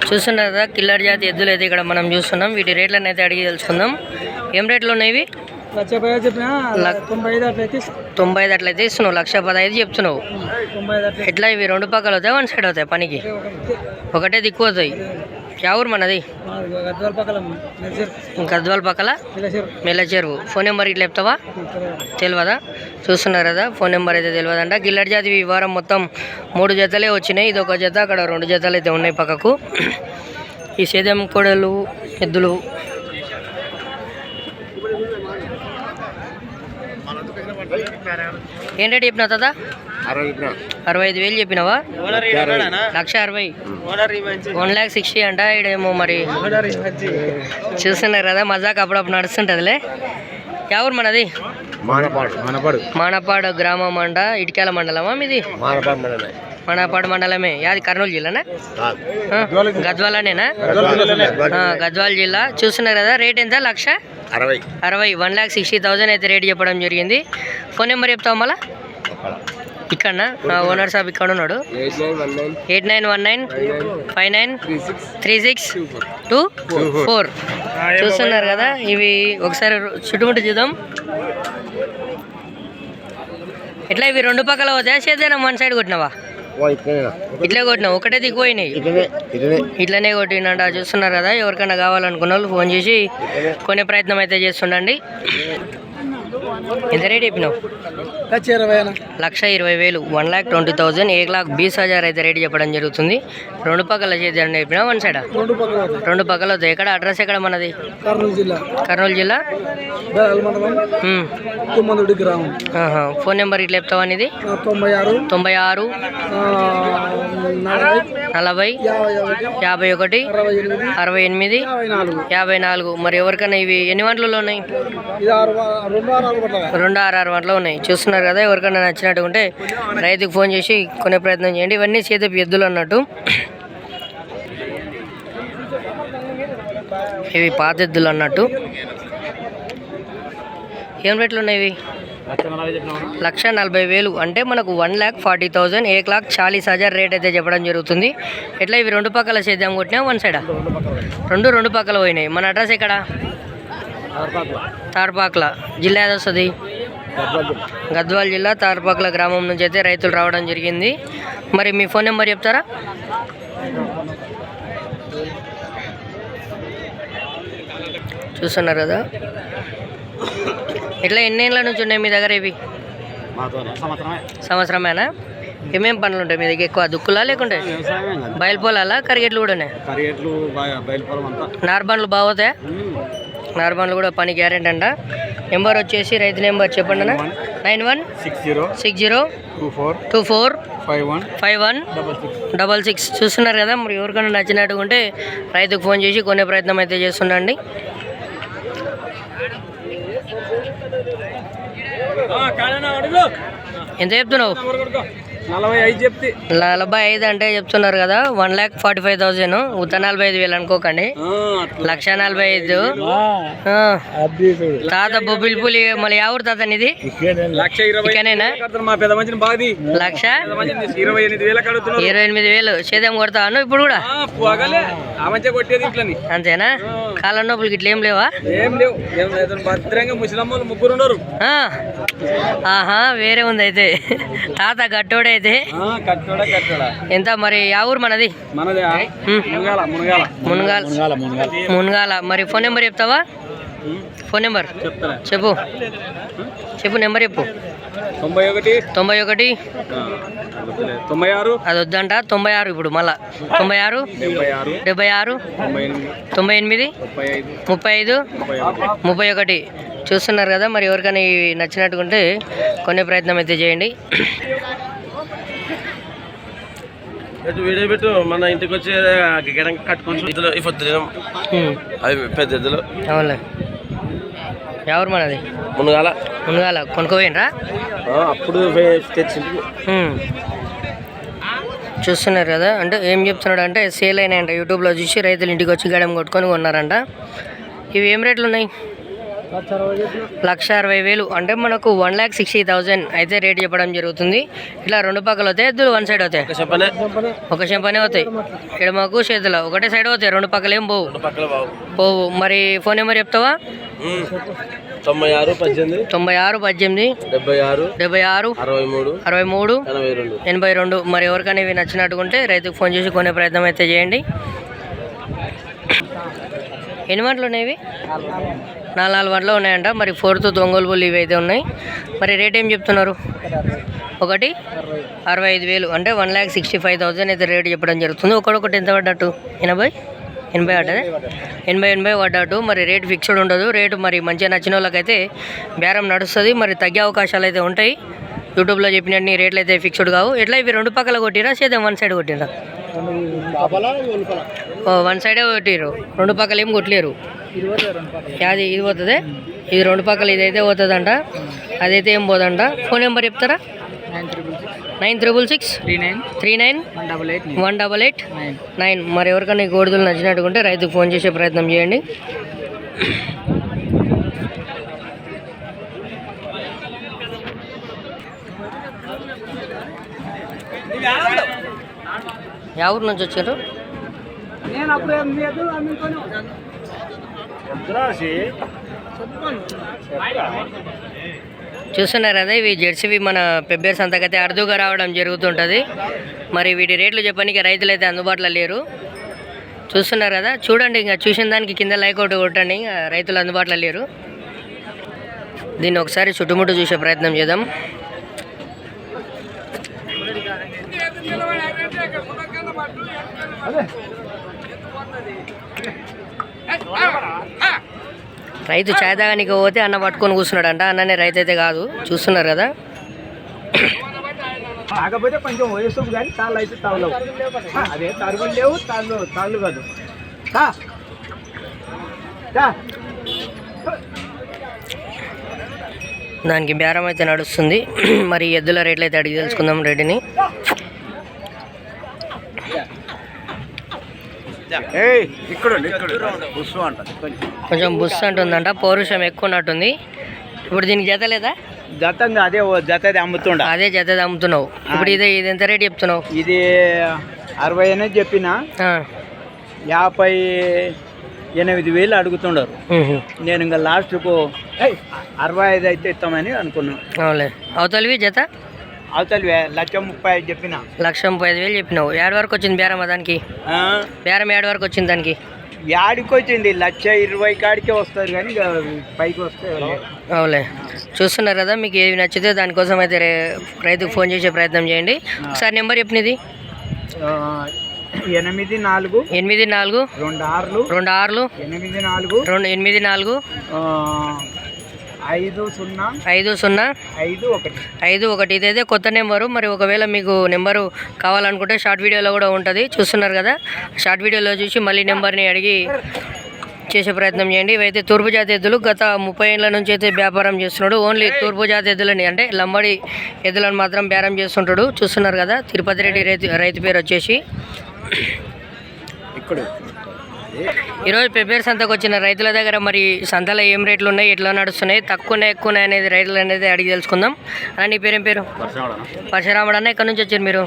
చూస్తున్నారు కదా కిల్లర్ జాతి ఎద్దులు అయితే ఇక్కడ మనం చూస్తున్నాం. వీటి రేట్లను అయితే అడిగి తెలుసుకుందాం. ఏం రేట్లు ఉన్నాయి ఇవి? 95 అట్లయితే ఇస్తున్నావు. 1,15,000 చెప్తున్నావు. ఎట్లా ఇవి రెండు పక్కలు అవుతాయి, వన్ సైడ్ అవుతాయి? పనికి ఒకటే దిక్కు అవుతాయి. ఎవరు మనది? గద్వాల పక్కల మెల్ల చెరువు. ఫోన్ నెంబర్ ఇట్లా చెప్తావా? తెలియదా? చూస్తున్నారు కదా, ఫోన్ నెంబర్ అయితే తెలియదంట. గిల్లడి జాతి ఈ వారం మొత్తం 3 జతలే వచ్చినాయి. ఇది ఒక జత, అక్కడ 2 జతలు అయితే ఉన్నాయి పక్కకు. ఈ సేద్యం కోడలు ఎద్దులు ఏం రేటు చెప్పినావు తాత? 65,000 చెప్పినావా? 1,60,000, 1,60,000 అంట. ఇడేమో మరి చూస్తున్నారు కదా, మజాక్ అప్పుడప్పుడు నడుస్తుంటుందిలే. ఎవరు మనది? మానపాడు గ్రామం అంట. ఇటుకేల మండలమా మీది? మానపాడు మండలమే. యాది కర్నూలు జిల్లానా? గద్వాలనేనా? గద్వాల జిల్లా. చూస్తున్నారు కదా, రేట్ ఎంత? 1,60,000, 1,60,000 అయితే రేట్ చెప్పడం జరిగింది. ఫోన్ నెంబర్ చెప్తావా మళ్ళా? ఇక్కడ ఓనర్ సాబ్ ఇక్కడ ఉన్నాడు. 8919593624. చూస్తున్నారు కదా, ఇవి ఒకసారి చుట్టుముట్టు చూద్దాం. ఎట్లా ఇవి రెండు పక్కల పోతాయా? చేద్దాం వన్ సైడ్ కొట్టినావా? ఇట్లే కొట్టినావు, ఒకటే దిక్కుపోయినాయి. ఇట్లనే కొట్టినంట. చూస్తున్నారు కదా, ఎవరికైనా కావాలనుకున్న వాళ్ళు ఫోన్ చేసి కొనే ప్రయత్నం అయితే చేస్తుండండి. ఎంత రేట్ చెప్పినావు? 1,20,000, 1,20,000, 1,20,000 అయితే రేట్ చెప్పడం జరుగుతుంది. రెండు పక్కల చేద్దాం చెప్పినా, వన్ సైడ్ రెండు పక్కల అవుతాయి. ఎక్కడ అడ్రస్ ఎక్కడ మనది? కర్నూలు జిల్లా ఫోన్ నెంబర్ ఇట్లా చెప్తావా? అనేది 96 40 51 68 54. మరి ఎవరికైనా ఇవి ఎన్ని వంటలలో ఉన్నాయి? 2-6 వంటలు ఉన్నాయి. చూస్తున్నారు కదా, ఎవరికైనా నచ్చినట్టు ఉంటే రైతుకు ఫోన్ చేసి కొనే ప్రయత్నం చేయండి. ఇవన్నీ చేతపు ఎద్దులు అన్నట్టు. ఇవి పాత ఎద్దులు అన్నట్టు. ఏం రేట్లు ఉన్నాయి ఇవి? 1,40,000 అంటే మనకు 1,40,000, 1,40,000 రేట్ అయితే చెప్పడం జరుగుతుంది. ఎట్లా ఇవి రెండు పక్కల సేద్యం కొట్టినా, వన్ సైడా? రెండు పక్కల పోయినాయి. మన అడ్రస్ ఎక్కడ? తార్పాక్ల. జిల్లా ఏది వస్తుంది? గద్వాల జిల్లా తార్పాక్ల గ్రామం నుంచి అయితే రైతులు రావడం జరిగింది. మరి మీ ఫోన్ నెంబర్ చెప్తారా? చూస్తున్నారు కదా, ఇట్లా ఎన్నేళ్ళ నుంచి ఉన్నాయి మీ దగ్గర ఇవి? సంవత్సరమేనా? ఏమేం పనులు ఉంటాయి మీ దగ్గర? ఎక్కువ దుక్కులా లేకుంటే బయలుపోలాలా? కరిగెట్లు కూడా ఉన్నాయి? నార్బండ్లు బాగోతాయా? నార్బండ్లు కూడా పని గ్యారెంటీ అంట. నెంబర్ వచ్చేసి రైతు నెంబర్ చెప్పండి అన్న. 916024515166. చూస్తున్నారు కదా, మరి ఎవరికైనా నచ్చినట్టుగా ఉంటే రైతుకు ఫోన్ చేసి కొనే ప్రయత్నం అయితే చేస్తుండండి. ఎంత చెప్తున్నావు? 45 అంటే చెప్తున్నారు కదా. 1,45,000, 1,45,000 అనుకోకండి. 1,45,000. తాత బొబ్బిలిపులి. మళ్ళీ ఎవరు తాత ఇది? 1,28,000 సేద్యం కొడతాను ఇప్పుడు కూడా? అంతేనా? కాళ్ళ నొప్పులకి ఇట్లా ఏం లేవా? ఆహా, వేరే ఉంది అయితే. తాత గట్టోడే అయితే. ఎంత మరి? ఆ ఊరు మనది? మున్గాల. మరి ఫోన్ నెంబర్ చెప్తావా? ఫోన్ నెంబర్ చెప్పు. నెంబర్ చెప్పు. 91 అది వద్దంట. 96 ఇప్పుడు మళ్ళా. 96 76 98 35 31. చూస్తున్నారు కదా, మరి ఎవరికైనా నచ్చినట్టుకుంటే కొనే ప్రయత్నం అయితే చేయండి. వీడియో పెట్టు. మన ఇంటికి వచ్చి కట్టుకోవచ్చు. అవి పెద్ద ఎద్దులు. అవునులే. ఎవరు మనది? మునగాల. కొనుక్కోపోయినరా? అప్పుడు తెచ్చింది. చూస్తున్నారు కదా, అంటే ఏం చెప్తున్నాడు అంటే సేల్ అయినాయంట. యూట్యూబ్లో చూసి రైతులు ఇంటికి వచ్చి గడం కొట్టుకొని కొన్నారంట. ఇవి ఏం రేట్లు ఉన్నాయి? 1,60,000 అంటే మనకు 1,60,000 అయితే రేట్ చెప్పడం జరుగుతుంది. ఇట్లా రెండు పక్కలు అవుతాయి, ఎద్దులు వన్ సైడ్ అవుతాయి, ఒక చెంపనే అవుతాయి. ఎడమకు చేతుల ఒకటే సైడ్ అవుతాయి, రెండు పక్కలు ఏం పోవు. పోవు. మరి ఫోన్ నెంబర్ చెప్తావా? 96 18 76 76 63 82. మరి ఎవరికైనా ఇవి నచ్చినట్టుకుంటే రైతుకు ఫోన్ చేసి కొనే ప్రయత్నం అయితే చేయండి. ఎన్ని వంటలు ఉన్నాయి ఇవి? 4 వంటలు ఉన్నాయంట. మరి 4th ఒంగోలు బుల్లి ఇవి అయితే ఉన్నాయి. మరి రేట్ ఏం చెప్తున్నారు? ఒకటి 65,000 అంటే 1,65,000 అయితే రేటు చెప్పడం జరుగుతుంది. ఒకటి ఎంత పడ్డట్టు? 80 పడ్డది. 80 పడ్డట్టు. మరి రేటు ఫిక్స్డ్ ఉండదు. రేటు మరి మంచిగా నచ్చిన వాళ్ళకైతే బేరం నడుస్తుంది. మరి తగ్గే అవకాశాలు అయితే ఉంటాయి. యూట్యూబ్లో చెప్పినన్ని రేట్లు అయితే ఫిక్స్డ్ కావు. ఎట్లా ఇవి రెండు పక్కల కొట్టిరా, సేద్యం వన్ సైడ్ కొట్టిరా? వన్ సైడే కొట్టిరు, రెండు పక్కలు ఏం కొట్టలేరు. అది ఇది పోతుంది, ఇది రెండు పక్కలు ఇదైతే పోతుందంట, అదైతే ఏం పోదంట. ఫోన్ నెంబర్ చెప్తారా? 966 39 188 9. మరి ఎవరికైనా ఈ కోడిదలు నచ్చినట్టుకుంటే రైతుకు ఫోన్ చేసే ప్రయత్నం చేయండి. యా ఊరు నుంచి వచ్చారు? చూస్తున్నారు కదా, ఇవి జెర్సీవి మన పెబ్బేరు సంతకైతే అరుదుగా రావడం జరుగుతుంటుంది. మరి వీటి రేట్లు చెప్పడానికి రైతులు అయితే అందుబాటులో లేరు. చూస్తున్నారు కదా, చూడండి. ఇంకా చూసిన దానికి కింద లైక్ ఒకటి కొట్టండి. ఇంకా రైతులు అందుబాటులో లేరు. దీన్ని ఒకసారి చుట్టుముట్టు చూసే ప్రయత్నం చేద్దాం. రైతు చాయ్ తాగానికి పోతే అన్న పట్టుకొని కూర్చున్నాడంట. అన్ననే రైతు అయితే కాదు. చూస్తున్నారు కదా. కాకపోతే కొంచెం వయసు కానీ తాళ్ళు అయితే తాగలేవు. అదే తరుగులు లేవు, తాళ్ళు కాదు. దానికి బేరం అయితే నడుస్తుంది. మరి ఎద్దుల రేట్లు అయితే అడిగి తెలుసుకుందాం రెడ్డిని. కొంచెం బుస్ అంటుందంట, పౌరుషం ఎక్కువ ఉన్నట్టుంది. ఇప్పుడు దీనికి జత లేదా? జతంగా అదే జత అమ్ముతుండ. అదే జత అమ్ముతున్నావు. ఇప్పుడు ఇది ఎంత రేట్ చెప్తున్నావు? ఇది 60 అనేది చెప్పిన 58,000 అడుగుతుండరు. నేను ఇంకా లాస్ట్కు 65 అయితే ఇస్తామని అనుకున్నాను. అవులే. అవతలివి జత? అవతలి 1,35,000 చెప్పిన. 1,35,000 చెప్పినావు. ఏడు వరకు వచ్చింది బేరం? దానికి బేరం ఏడు వరకు వచ్చింది దానికి? యాడికి వచ్చింది 1,20,000 కాడికే వస్తుంది కానీ పైకి వస్తే. అవులే. చూస్తున్నారు కదా, మీకు ఏవి నచ్చితే దానికోసం అయితే రైతుకు ఫోన్ చేసే ప్రయత్నం చేయండి. ఒకసారి నెంబర్ చెప్పినది. 84 84 26 84 84 5051. ఇదైతే కొత్త నెంబరు. మరి ఒకవేళ మీకు నెంబరు కావాలనుకుంటే షార్ట్ వీడియోలో కూడా ఉంటుంది. చూస్తున్నారు కదా, షార్ట్ వీడియోలో చూసి మళ్ళీ నెంబర్ని అడిగి చేసే ప్రయత్నం చేయండి. ఇవైతే తూర్పు జాతి ఎద్దులు. గత 30 ఏళ్ళ నుంచి అయితే వ్యాపారం చేస్తున్నాడు. ఓన్లీ తూర్పు జాతి ఎద్దులని, అంటే లంబడి ఎద్దులను మాత్రం బేరం చేస్తుంటాడు. చూస్తున్నారు కదా, తిరుపతి రెడ్డి రైతు పేరు వచ్చేసి. ఈరోజు పెబ్బేరు సంతకు వచ్చిన రైతుల దగ్గర మరి సంతలో ఏం రేట్లు ఉన్నాయి, ఎట్లా నడుస్తున్నాయి, తక్కువ ఎక్కువ అనేది రైతులు అనేది అడిగి తెలుసుకుందాం. అన్న నీ పేరేం పేరు? పరశురాముడు. అన్న ఎక్కడి నుంచి వచ్చారు మీరు?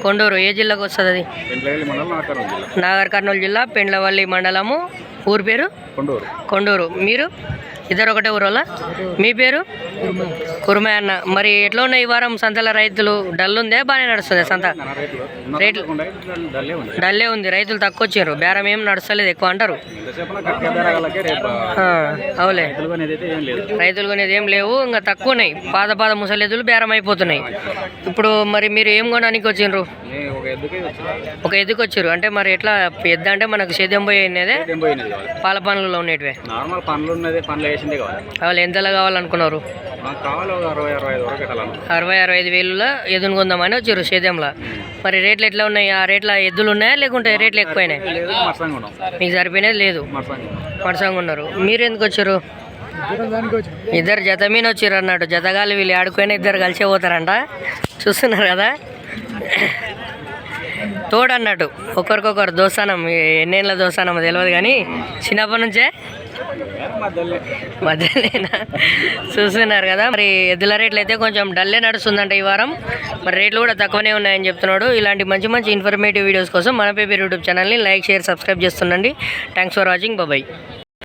కొండూరు. ఏ జిల్లాకు వస్తుంది అది? నాగర్ కర్నూలు జిల్లా, పెండ్లవల్లి మండలము. ఊరు పేరు? కొండూరు. మీరు ఇద్దరు ఒకటే ఊరోలా? మీ పేరు? కుర్మే అన్న. మరి ఎట్లా ఉన్నాయి ఈ వారం సంతల రైతులు? డల్ ఉందే, బాగానే నడుస్తుంది సంత? రేట్లు డల్లే ఉంది. రైతులు తక్కువ వచ్చారు, బేరం ఏం నడుస్తలేదు ఎక్కువ అంటారు. అవులే, రైతులు కొనేది ఏం లేవు, ఇంకా తక్కువ ఉన్నాయి. పాత ముసలెద్దులు బేరం అయిపోతున్నాయి. ఇప్పుడు మరి మీరు ఏం కొనడానికి వచ్చిండ్రు? ఒక ఎద్దుకు వచ్చారు. అంటే మరి ఎట్లా ఎద్దు అంటే మనకు సేద్యం పోయేదే, పాల పనులలో ఉండేటివే? వాళ్ళు ఎంతలో కావాలనుకున్నారు? 60-65,000 ఎద్దును కొందామని వచ్చారు సేద్యంలో. మరి రేట్లు ఎట్లా ఉన్నాయి? ఆ రేట్ల ఎద్దులు ఉన్నాయా లేకుంటే రేట్లు ఎక్కువైనాయి? మీకు సరిపోయినది లేదు, మరసంగా ఉన్నారు. మీరు ఎందుకు వచ్చారు? ఇద్దరు జత మీద వచ్చారు అన్నట్టు. జతగాళ్ళు వీళ్ళు ఆడుకొని ఇద్దరు కలిసే పోతారంట. చూస్తున్నారు కదా. తోడు అన్నట్టు ఒకరికొకరు దోస్తానం ఎన్నేళ్ళ దోస్తానం తెలియదు కానీ చిన్నప్పటి నుంచే మధ్యలోనా చూస్తున్నారు కదా. మరి ఎద్దుల రేట్లు అయితే కొంచెం డల్లే నడుస్తుందంట ఈ వారం. మరి రేట్లు కూడా తక్కువనే ఉన్నాయని చెప్తున్నాడు. ఇలాంటి మంచి మంచి ఇన్ఫర్మేటివ్ వీడియోస్ కోసం మన పేపర్ యూట్యూబ్ ఛానల్ని లైక్ షేర్ సబ్స్క్రైబ్ చేస్తుండండి. Thanks for watching. బాయ్.